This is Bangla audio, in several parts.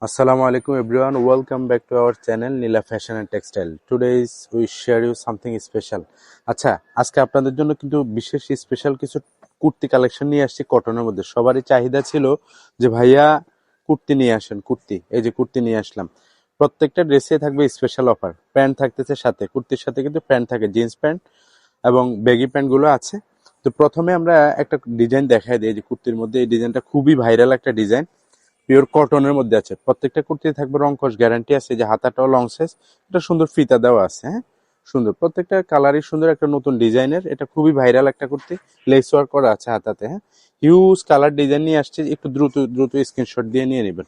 Assalamu alaikum everyone. Welcome back to our channel Nila Fashion and Textile. Today we share you something special. আচ্ছা, আজকে আপনাদের জন্য কিন্তু বিশেষ স্পেশাল কিছু কুর্তি কালেকশন নিয়ে আসছি কটনের মধ্যে। সবারই চাহিদা ছিল যে ভাইয়া কুর্তি নিয়ে আসেন, কুর্তি। এই যে কুর্তি নিয়ে আসলাম। প্রত্যেকটা ড্রেসে থাকবে স্পেশাল অফার। প্যান্ট থাকতেছে সাথে, কুর্তির সাথে কিন্তু প্যান্ট থাকে, জিন্স প্যান্ট এবং ব্যাগি প্যান্ট গুলো আছে। তো প্রথমে আমরা একটা ডিজাইন দেখাই দিই। যে কুর্তির মধ্যে এই ডিজাইনটা খুবই ভাইরাল একটা ডিজাইন, পিওর কটনের মধ্যে আছে। প্রত্যেকটা কুর্তি থাকবে রংকশ গ্যারান্টি আছে। যে হাতাটাও লং সাইজ, এটা সুন্দর ফিতা দেওয়া আছে। হ্যাঁ, সুন্দর প্রত্যেকটা কালারই সুন্দর, একটা নতুন ডিজাইনের। এটা খুবই ভাইরাল একটা কুর্তি, লেস ওয়ার্ক করা আছে হাতাতে। হ্যাঁ, হিউজ কালার ডিজাইন নিয়ে আসছে। একটু দ্রুত দ্রুত স্ক্রিনশট দিয়ে নিয়ে নেবেন,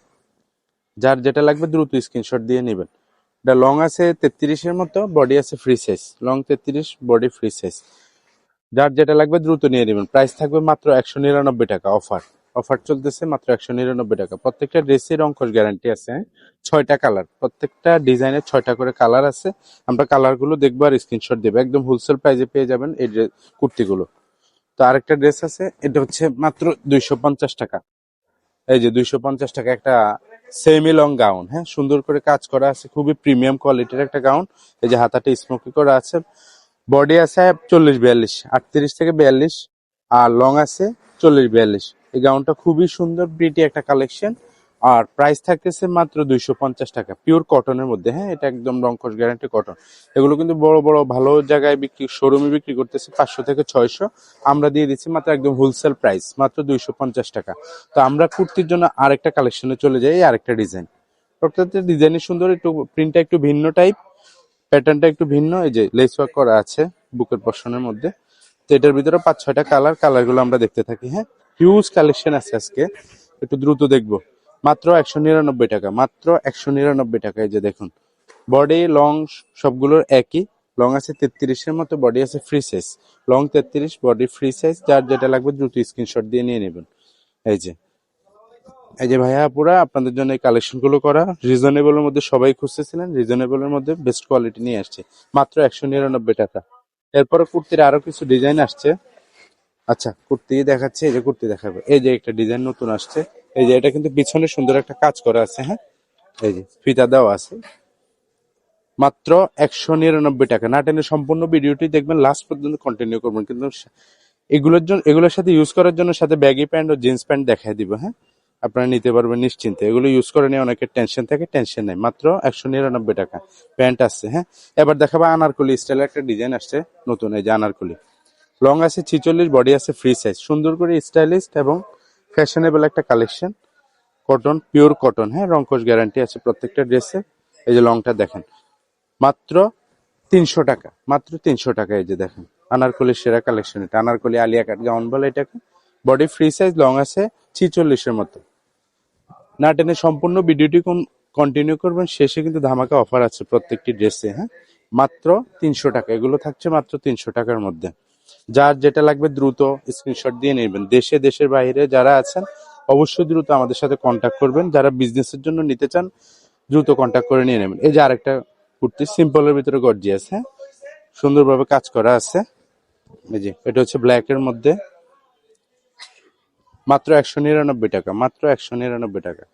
যার যেটা লাগবে দ্রুত স্ক্রিনশট দিয়ে নেবেন। এটা লং আছে 33-এর মতো, বডি আছে free size. Long 33, body free size. যার যেটা লাগবে দ্রুত নিয়ে নেবেন। প্রাইস থাকবে মাত্র 199 টাকা। অফার চলতেছে মাত্র 199 টাকা। প্রত্যেকটা ড্রেসের অঙ্কশ গ্যারান্টি আছে। হ্যাঁ? 6টা কালার, প্রত্যেকটা ডিজাইনের 6টা করে কালার আছে। আমরা কালার গুলো দেখবো আর স্ক্রিনশট দেবো। একদম হোলসেল প্রাইসে পেয়ে যাবেন এই কুর্তিগুলো। তো আরেকটা ড্রেস আছে, এটা হচ্ছে মাত্র 250 টাকা। এই যে 250 টাকা একটা সেমি লং গাউন। হ্যাঁ, সুন্দর করে কাজ করা আছে, খুবই প্রিমিয়াম কোয়ালিটির একটা গাউন। এই যে হাতাটা স্মোকি করা আছে। বডি আছে 40-42, 38 থেকে 42, আর লং আছে 40-42। এই গাউনটা খুবই সুন্দর, প্রিটি একটা কালেকশন। আর প্রাইস থাকতেছে মাত্র 250 টাকা, পিওর কটনের মধ্যে। হ্যাঁ, এটা একদম রংকশ গ্যারান্টি কটন। এগুলো কিন্তু বড় বড় ভালো জায়গায় বিক্রি, শোরুমে বিক্রি করতেছে 500 থেকে 600। আমরা দিয়ে দিচ্ছি মাত্র একদম হোলসেল প্রাইস, মাত্র 250 টাকা। তো আমরা কুর্তির জন্য আরেকটা কালেকশনে চলে যাই। আরেকটা ডিজাইন, প্রত্যেকটা ডিজাইনই সুন্দর, একটু প্রিন্টটা একটু ভিন্ন টাইপ, প্যাটার্নটা একটু ভিন্ন। এই যে লেস ওয়ার্ক করা আছে বুকের পশনের মধ্যে। তো এটার ভিতরে 5-6টা কালার গুলো আমরা দেখতে থাকি। হ্যাঁ, হিউজ কালেকশন আছে আজকে, একটু দ্রুত দেখবো। মাত্র 199 টাকা, মাত্র 199 টাকা। এই যে দেখুন, বডি লং সবগুলোর একই। লং আছে 33-এর মতো, বডি আছে free size. Long 33, body free size. যার যেটা লাগবে দ্রুত স্ক্রিনশট দিয়ে নিয়ে নেবেন। এই যে ভাইয়া আপুরা, আপনাদের জন্য এই কালেকশন গুলো করা। রিজনেবল এর মধ্যে সবাই খুঁজতেছিলেন, রিজনেবল এর মধ্যে বেস্ট কোয়ালিটি নিয়ে আসছে মাত্র 199 টাকা। এরপরে কুর্তির আরো কিছু ডিজাইন আসছে। আচ্ছা, কুর্তি দেখাচ্ছে, এই যে কুর্তি দেখাবো। এই যে একটা ডিজাইন নতুন আসছে। এই যে এটা কিন্তু পিছনে সুন্দর একটা কাজ করা আছে। হ্যাঁ, এই যে ফিতা দেওয়া আছে। মাত্র 199 টাকা। না টেনে সম্পূর্ণ ভিডিওটি দেখবেন, লাস্ট পর্যন্ত কন্টিনিউ করবেন। কিন্তু এগুলোর সাথে ইউজ করার জন্য সাথে ব্যাগি প্যান্ট ও জিন্স প্যান্ট দেখাই দিব। হ্যাঁ, আপনারা নিতে পারবেন নিশ্চিন্তে। এগুলো ইউজ করে নিয়ে অনেকের টেনশন থাকে, টেনশন নাই। মাত্র 199 টাকা প্যান্ট আছে। হ্যাঁ, এবার দেখাবো আনারকলি স্টাইলের একটা ডিজাইন আসছে নতুন। এই যে আনারকলি, লং আছে 46, বডি আছে ফ্রি সাইজ। সুন্দর করে স্টাইলিস্ট এবং ফ্যাশনেবল একটা কালেকশন, কটন, পিওর কটন। হ্যাঁ, রংকশ গ্যারান্টি আছে প্রত্যেকটা ড্রেসে। এই যে লংটা দেখেন, মাত্র 300 টাকা, মাত্র 300 টাকা। এই যে দেখেন, আনারকলির সেরা কালেকশন এটা। আনারকলি আলিয়া কাট গাউন বলে এটাকে। বডি ফ্রি সাইজ, লং আছে 46-এর মতো। না টেনে সম্পূর্ণ ভিডিওটি কন্টিনিউ করবেন। শেষে কিন্তু ধামাকা অফার আছে প্রত্যেকটি ড্রেসে। হ্যাঁ, মাত্র 300 টাকা। এগুলো থাকছে মাত্র 300 টাকার মধ্যে। যার যেটা লাগবে দ্রুত স্ক্রিনশট দিয়ে নেবেন। দেশে দেশের বাইরে যারা আছেন অবশ্যই দ্রুত আমাদের সাথে কন্ট্যাক্ট করবেন। যারা বিজনেসের জন্য নিতে চান দ্রুত কন্ট্যাক্ট করে নিয়ে নেবেন। এই যে আরেকটা কুর্তি, সিম্পলের ভিতরে গর্জিয়াস। হ্যাঁ, সুন্দরভাবে কাজ করা আছে। এই যে এটা হচ্ছে ব্ল্যাক এর মধ্যে, মাত্র 199 টাকা, মাত্র 199 টাকা।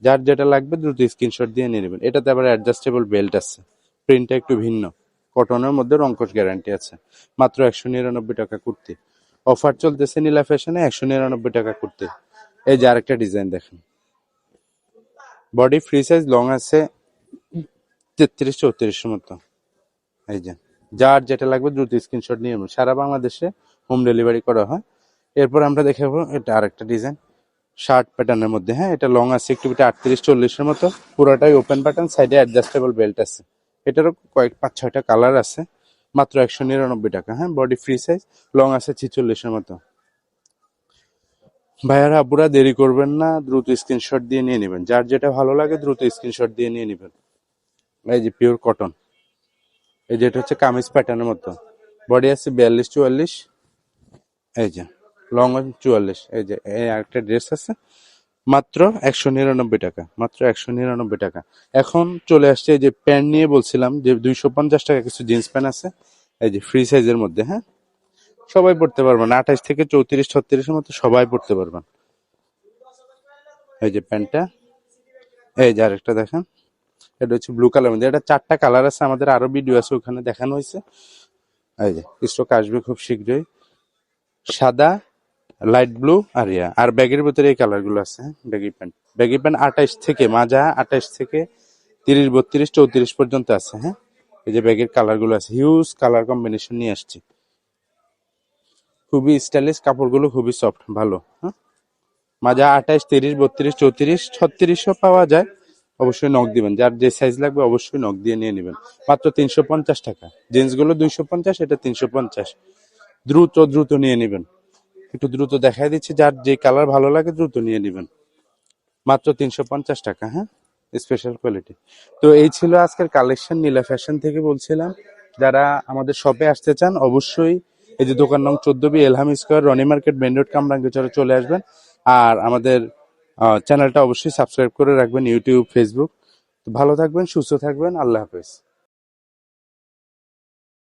যার যেটা লাগবে দ্রুত স্ক্রিনশট দিয়ে নিয়ে নেবেন। এটাতে আবার অ্যাডজাস্টেবল বেল্ট আছে, প্রিন্টটা একটু ভিন্ন, কটনের মধ্যে রংকশ গ্যারান্টি আছে। মাত্র 199 টাকা কুর্তি। অফার চলতেছে নীলা ফ্যাশনে, 199 টাকা কুর্তি। এই যে আরেকটা ডিজাইন দেখেন, বডি ফ্রি সাইজ, লং আছে 33-34-এর মতো। এই যে যার যেটা লাগবে দ্রুত স্ক্রিনশট নিয়ে নেবেন। সারা বাংলাদেশে হোম ডেলিভারি করা হয়। এরপর আমরা দেখাবো এটা আরেকটা ডিজাইন, শার্ট প্যাটার্নের মধ্যে। হ্যাঁ, এটা লং আছে একটু 38-40-এর মতো, পুরোটাই ওপেন প্যাটার্ন, সাইডে অ্যাডজাস্টেবল বেল্ট আছে। এটারও 5-6টা কালার আছে। মাত্র 199 টাকা। হ্যাঁ, বডি ফ্রি সাইজ, লং আছে 46-এর মতো। ভাইয়ারা আপুরা দেরি করবেন না, দ্রুত স্ক্রিনশট দিয়ে নিয়ে নেবেন। যার যেটা ভালো লাগে দ্রুত স্ক্রিনশট দিয়ে নিয়ে নেবেন। এই যে পিওর কটন, এই যেটা হচ্ছে কামিজ প্যাটার্নের মতো। বডি আছে 42-44। এই যে লং 44। এই যে এই আরেকটা ড্রেস আছে, মাত্র 199 টাকা, মাত্র 199 টাকা। এখন চলে আসছে এই যে প্যান্ট নিয়ে বলছিলাম যে 250 টাকা কিছু জিন্স প্যান্ট আছে। এই যে ফ্রি সাইজের মধ্যে। হ্যাঁ, সবাই পড়তে পারবেন, 28 থেকে 34-36-এর মতো সবাই পড়তে পারবেন। এই যে প্যান্টটা, এই যে আরেকটা দেখেন, এটা হচ্ছে ব্লু কালার মধ্যে, এটা 4টা কালার আছে, আমাদের আরো ভিডিও আছে ওখানে দেখানো হয়েছে। এই যে স্টক আসবে খুব শীঘ্রই, সাদা, লাইট ব্লু আর আর ব্যাগের ভিতরে এই কালার গুলো আছে। ব্যাগি প্যান্ট 28 থেকে মাজা 28 থেকে 30, 32, 34 পর্যন্ত আছে। হ্যাঁ, এই যে ব্যাগের কালার গুলো আছে, হিউজ কালার কম্বিনেশন নিয়ে আসছি, খুবই স্টাইলিশ, কাপড়গুলো খুবই সফট ভালো। হ্যাঁ, মাজা 28, 30, 32, 34, 36ও পাওয়া যায়। অবশ্যই নক দিবেন, যার যে সাইজ লাগবে অবশ্যই নক দিয়ে নিয়ে নেবেন। মাত্র 350 টাকা। জিন্স গুলো 250, এটা 350। দ্রুত দ্রুত নিয়ে নেবেন, একটু দ্রুত দেখাই দিচ্ছি, যার যে কালার ভালো লাগে দ্রুত নিয়ে নেবেন। মাত্র 350 টাকা। হ্যাঁ, স্পেশাল কোয়ালিটি। তো এই ছিল আজকের কালেকশন নীলা ফ্যাশন থেকে বলছিলাম। যারা আমাদের শপে আসতে চান অবশ্যই এই যে দোকান নং 14B, Elham Square, Rony Market, main road, কামরাঙ্গীরচরে চলে আসবেন। আর আমাদের চ্যানেলটা অবশ্যই সাবস্ক্রাইব করে রাখবেন, ইউটিউব, ফেসবুক। তো ভালো থাকবেন, সুস্থ থাকবেন, আল্লাহ হাফেজ।